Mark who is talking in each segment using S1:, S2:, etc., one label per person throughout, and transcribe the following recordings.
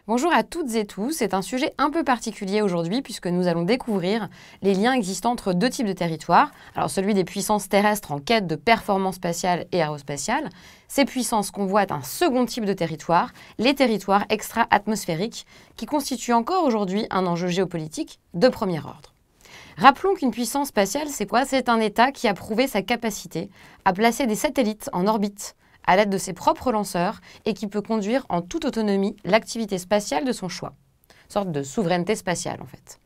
S1: Bonjour à toutes et tous, c'est un sujet un peu particulier aujourd'hui puisque nous allons découvrir les liens existants entre deux types de territoires. Alors celui des puissances terrestres en quête de performance spatiale et aérospatiale. Ces puissances convoitent un second type de territoire, les territoires extra-atmosphériques, qui constituent encore aujourd'hui un enjeu géopolitique de premier ordre. Rappelons qu'une puissance spatiale, c'est quoi? C'est un État qui a prouvé sa capacité à placer des satellites en orbite à l'aide de ses propres lanceurs et qui peut conduire en toute autonomie l'activité spatiale de son choix. Une sorte de souveraineté spatiale en fait.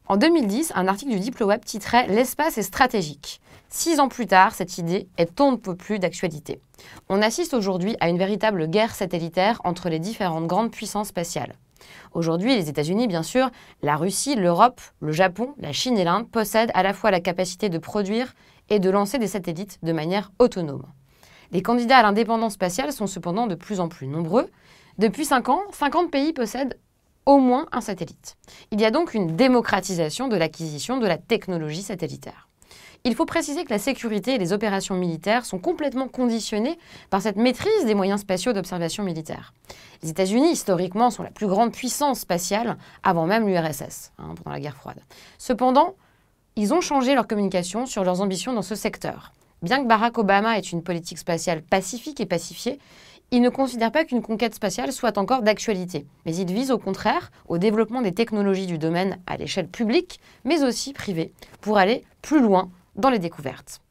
S1: En 2010, un article du Diploweb titrait « L'espace est stratégique ». 6 ans plus tard, cette idée est on ne peut plus d'actualité. On assiste aujourd'hui à une véritable guerre satellitaire entre les différentes grandes puissances spatiales. Aujourd'hui, les États-Unis, bien sûr, la Russie, l'Europe, le Japon, la Chine et l'Inde possèdent à la fois la capacité de produire et de lancer des satellites de manière autonome. Les candidats à l'indépendance spatiale sont cependant de plus en plus nombreux. Depuis 5 ans, 50 pays possèdent au moins un satellite. Il y a donc une démocratisation de l'acquisition de la technologie satellitaire. Il faut préciser que la sécurité et les opérations militaires sont complètement conditionnées par cette maîtrise des moyens spatiaux d'observation militaire. Les États-Unis, historiquement, sont la plus grande puissance spatiale avant même l'URSS, pendant la guerre froide. Cependant, ils ont changé leur communication sur leurs ambitions dans ce secteur. Bien que Barack Obama ait une politique spatiale pacifique et pacifiée, il ne considère pas qu'une conquête spatiale soit encore d'actualité. Mais il vise au contraire au développement des technologies du domaine à l'échelle publique, mais aussi privée, pour aller plus loin dans les découvertes.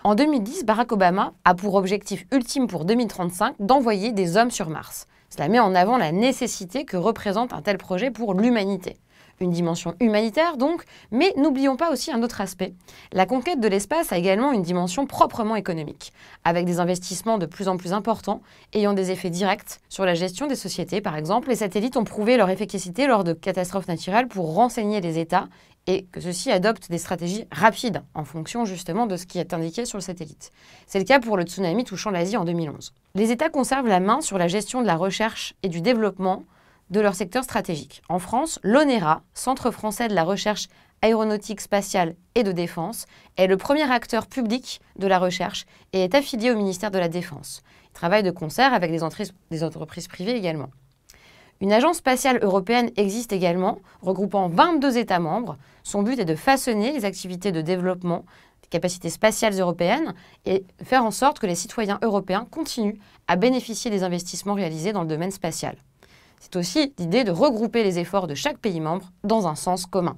S1: En 2010, Barack Obama a pour objectif ultime pour 2035 d'envoyer des hommes sur Mars. Cela met en avant la nécessité que représente un tel projet pour l'humanité. Une dimension humanitaire donc, mais n'oublions pas aussi un autre aspect. La conquête de l'espace a également une dimension proprement économique, avec des investissements de plus en plus importants ayant des effets directs sur la gestion des sociétés. Par exemple, les satellites ont prouvé leur efficacité lors de catastrophes naturelles pour renseigner les États et que ceux-ci adoptent des stratégies rapides en fonction justement de ce qui est indiqué sur le satellite. C'est le cas pour le tsunami touchant l'Asie en 2011. Les États conservent la main sur la gestion de la recherche et du développement de leur secteur stratégique. En France, l'ONERA, Centre français de la recherche aéronautique spatiale et de défense, est le premier acteur public de la recherche et est affilié au ministère de la Défense. Il travaille de concert avec des entreprises privées également. Une agence spatiale européenne existe également, regroupant 22 États membres. Son but est de façonner les activités de développement des capacités spatiales européennes et faire en sorte que les citoyens européens continuent à bénéficier des investissements réalisés dans le domaine spatial. C'est aussi l'idée de regrouper les efforts de chaque pays membre dans un sens commun.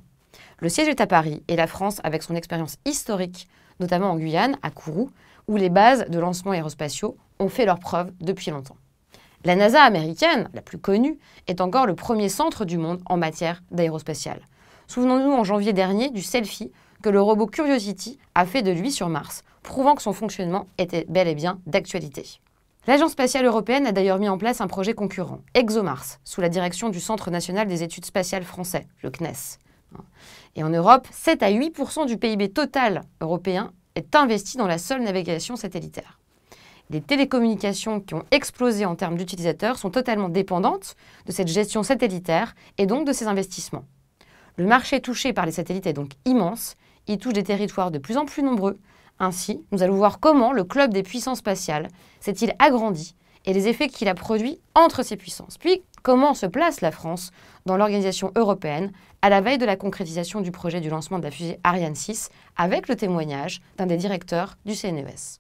S1: Le siège est à Paris et la France, avec son expérience historique, notamment en Guyane, à Kourou, où les bases de lancement aérospatiaux ont fait leurs preuves depuis longtemps. La NASA américaine, la plus connue, est encore le premier centre du monde en matière d'aérospatiale. Souvenons-nous en janvier dernier du selfie que le robot Curiosity a fait de lui sur Mars, prouvant que son fonctionnement était bel et bien d'actualité. L'Agence spatiale européenne a d'ailleurs mis en place un projet concurrent, ExoMars, sous la direction du Centre national des études spatiales français, le CNES. Et en Europe, 7 à 8% du PIB total européen est investi dans la seule navigation satellitaire. Les télécommunications qui ont explosé en termes d'utilisateurs sont totalement dépendantes de cette gestion satellitaire et donc de ces investissements. Le marché touché par les satellites est donc immense, il touche des territoires de plus en plus nombreux. Ainsi, nous allons voir comment le club des puissances spatiales s'est-il agrandi et les effets qu'il a produits entre ces puissances. Puis, comment se place la France dans l'organisation européenne à la veille de la concrétisation du projet du lancement de la fusée Ariane 6 avec le témoignage d'un des directeurs du CNES.